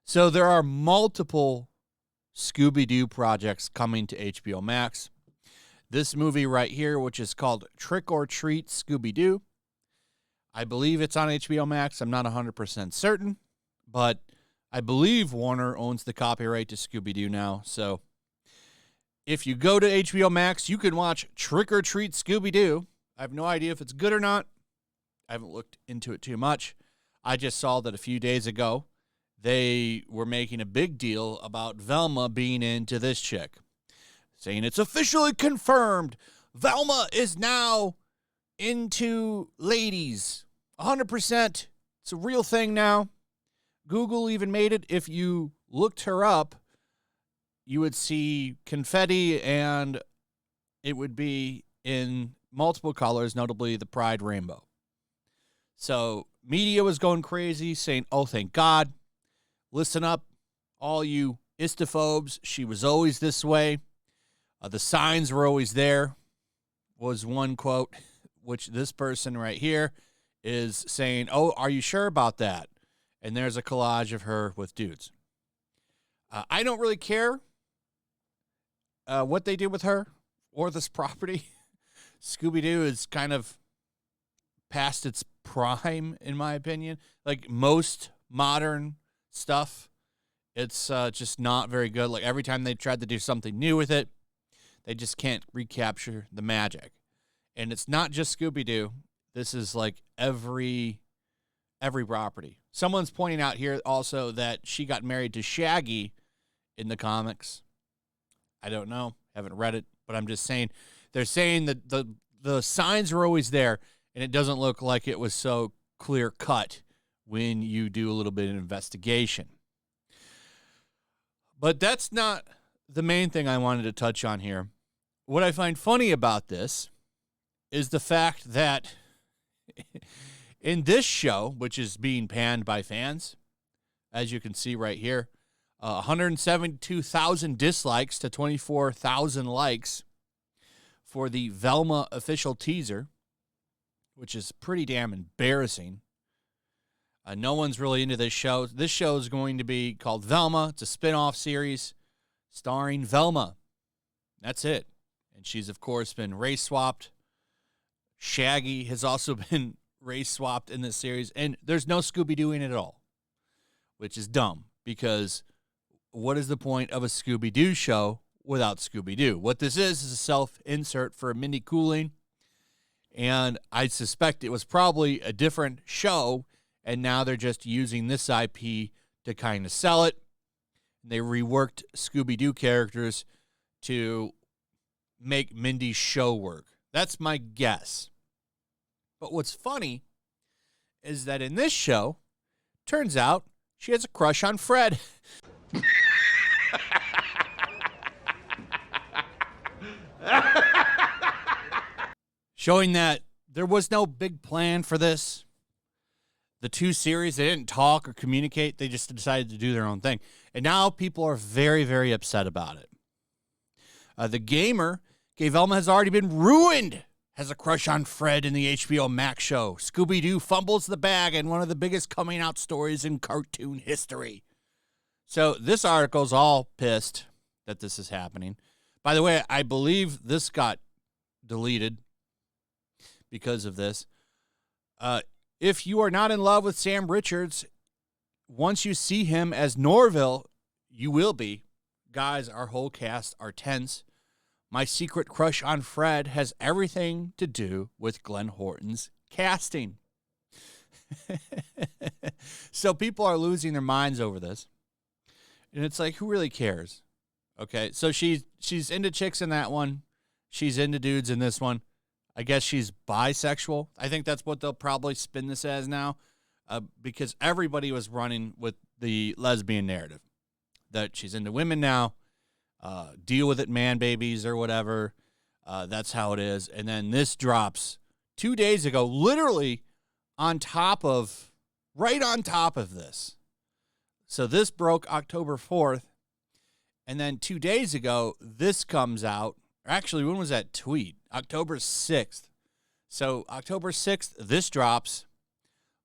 So there are multiple Scooby-Doo projects coming to HBO Max. This movie right here, which is called Trick or Treat Scooby-Doo, I believe it's on HBO Max. I'm not 100% certain, but I believe Warner owns the copyright to Scooby-Doo now. So if you go to HBO Max, you can watch Trick or Treat Scooby-Doo. I have no idea if it's good or not. I haven't looked into it too much. I just saw that a few days ago, they were making a big deal about Velma being into this chick, saying it's officially confirmed. Velma is now into ladies. 100%. It's a real thing now. Google even made it. If you looked her up, you would see confetti, and it would be in multiple colors, notably the Pride rainbow. So media was going crazy, saying, oh, thank God. Listen up, all you istophobes. She was always this way. The signs were always there, was one quote, which this person right here is saying, oh, are you sure about that? And there's a collage of her with dudes. I don't really care what they do with her or this property. Scooby-Doo is kind of past its prime, in my opinion. Like most modern stuff, it's just not very good. Like every time they tried to do something new with it, they just can't recapture the magic. And it's not just Scooby-Doo. This is like every property. Someone's pointing out here also that she got married to Shaggy in the comics. I don't know. Haven't read it, but I'm just saying. They're saying that the signs are always there, and it doesn't look like it was so clear cut when you do a little bit of investigation. But that's not the main thing I wanted to touch on here. What I find funny about this is the fact that in this show, which is being panned by fans, as you can see right here, 172,000 dislikes to 24,000 likes for the Velma official teaser, which is pretty damn embarrassing. No one's really into this show. This show is going to be called Velma. It's a spin-off series starring Velma. That's it. And she's, of course, been race-swapped. Shaggy has also been race-swapped in this series. And there's no Scooby-Doo in it at all, which is dumb, because what is the point of a Scooby-Doo show without Scooby-Doo? What this is a self-insert for Mindy Kaling, and I suspect it was probably a different show, and now they're just using this IP to kind of sell it. They reworked Scooby-Doo characters to make Mindy's show work. That's my guess. But what's funny is that in this show, turns out she has a crush on Fred. Showing that there was no big plan for this. The two series, they didn't talk or communicate. They just decided to do their own thing. And now people are very, very upset about it. The gamer, Velma has already been ruined, has a crush on Fred in the HBO Max show. Scooby-Doo fumbles the bag in one of the biggest coming out stories in cartoon history. So this article's all pissed that this is happening. By the way, I believe this got deleted because of this. If you are not in love with Sam Richards, once you see him as Norville, you will be. Guys, our whole cast are tense. My secret crush on Fred has everything to do with Glenn Horton's casting. So people are losing their minds over this. And it's like, who really cares? Okay, so she's into chicks in that one. She's into dudes in this one. I guess she's bisexual. I think that's what they'll probably spin this as now, because everybody was running with the lesbian narrative, that she's into women now, deal with it, man babies or whatever. That's how it is. And then this drops 2 days ago, literally right on top of this. So this broke October 4th. And then 2 days ago, this comes out, Or actually, when was that tweet? October 6th. So October 6th, this drops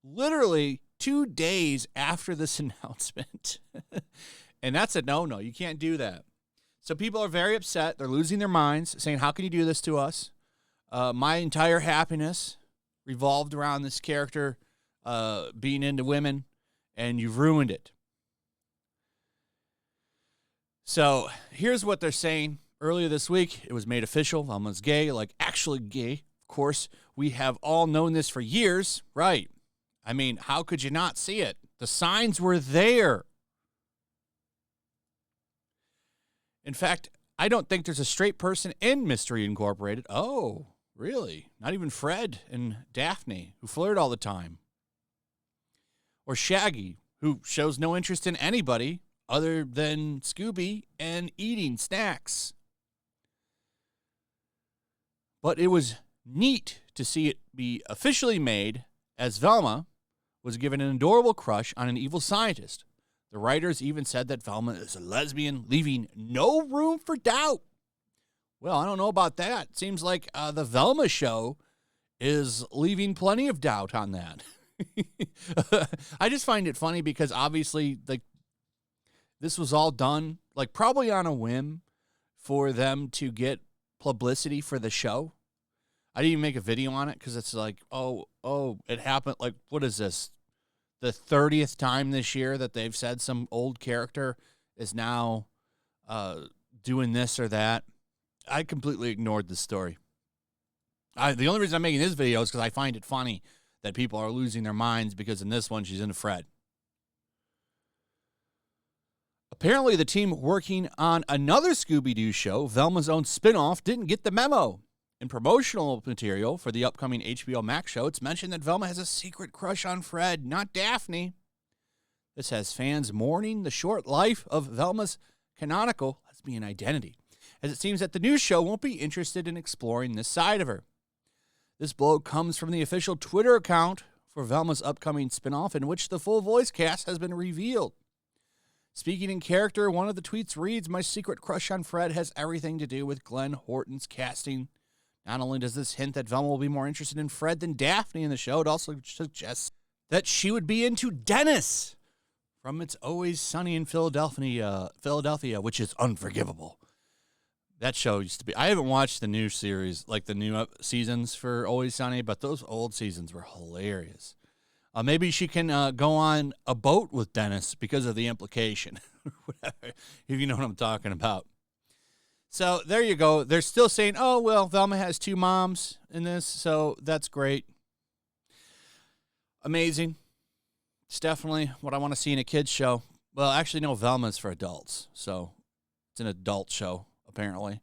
literally 2 days after this announcement. And that's a no-no. You can't do that. So people are very upset. They're losing their minds, saying, how can you do this to us? My entire happiness revolved around this character being into women, and you've ruined it. So here's what they're saying. Earlier this week, it was made official. Velma's gay, like actually gay. Of course, we have all known this for years, right? I mean, how could you not see it? The signs were there. In fact, I don't think there's a straight person in Mystery Incorporated. Oh, really? Not even Fred and Daphne, who flirt all the time. Or Shaggy, who shows no interest in anybody other than Scooby and eating snacks. But it was neat to see it be officially made, as Velma was given an adorable crush on an evil scientist. The writers even said that Velma is a lesbian, leaving no room for doubt. Well, I don't know about that. Seems like the Velma show is leaving plenty of doubt on that. I just find it funny because obviously, like, this was all done, like, probably on a whim for them to get publicity for the show. I didn't even make a video on it because it's like, oh, it happened. Like, what is this? The 30th time this year that they've said some old character is now doing this or that. I completely ignored the story. The only reason I'm making this video is because I find it funny that people are losing their minds because in this one, she's into Fred. Apparently, the team working on another Scooby-Doo show, Velma's own spinoff, didn't get the memo. In promotional material for the upcoming HBO Max show, it's mentioned that Velma has a secret crush on Fred, not Daphne. This has fans mourning the short life of Velma's canonical lesbian identity, as it seems that the new show won't be interested in exploring this side of her. This blow comes from the official Twitter account for Velma's upcoming spinoff, in which the full voice cast has been revealed. Speaking in character, one of the tweets reads, "My secret crush on Fred has everything to do with Glenn Horton's casting. Not only does this hint that Velma will be more interested in Fred than Daphne in the show, it also suggests that she would be into Dennis from It's Always Sunny in Philadelphia, which is unforgivable." That show used to be... I haven't watched the new series, like the new seasons for Always Sunny, but those old seasons were hilarious. Maybe she can go on a boat with Dennis because of the implication. Whatever, if you know what I'm talking about. So there you go. They're still saying, oh, well, Velma has 2 moms in this, so that's great. Amazing. It's definitely what I want to see in a kid's show. Well, actually, no, Velma's for adults, so it's an adult show, apparently.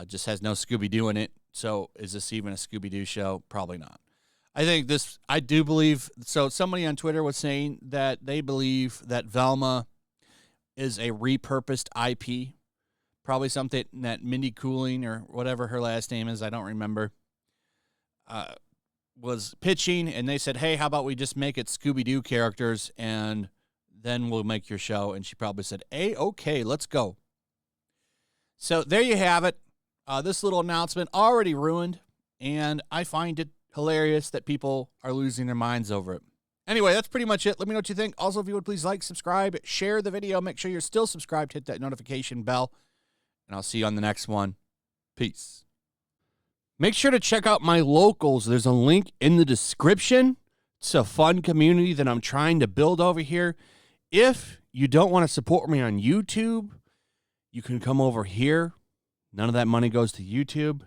Just has no Scooby-Doo in it, so is this even a Scooby-Doo show? Probably not. I do believe, so somebody on Twitter was saying that they believe that Velma is a repurposed IP. Probably something that Mindy Cooling, or whatever her last name is, I don't remember, was pitching, and they said, hey, how about we just make it Scooby-Doo characters, and then we'll make your show. And she probably said, hey, okay, let's go. So there you have it. This little announcement already ruined, and I find it hilarious that people are losing their minds over it. Anyway, that's pretty much it. Let me know what you think. Also, if you would please like, subscribe, share the video. Make sure you're still subscribed. Hit that notification bell. And I'll see you on the next one. Peace. Make sure to check out my locals. There's a link in the description. It's a fun community that I'm trying to build over here. If you don't want to support me on YouTube, you can come over here. None of that money goes to YouTube.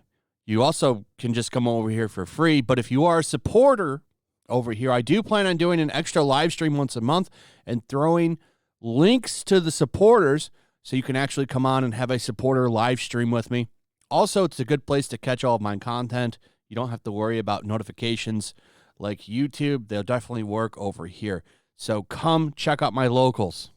You also can just come over here for free. But if you are a supporter over here, I do plan on doing an extra live stream once a month and throwing links to the supporters so you can actually come on and have a supporter live stream with me. Also, it's a good place to catch all of my content. You don't have to worry about notifications like YouTube. They'll definitely work over here. So come check out my locals.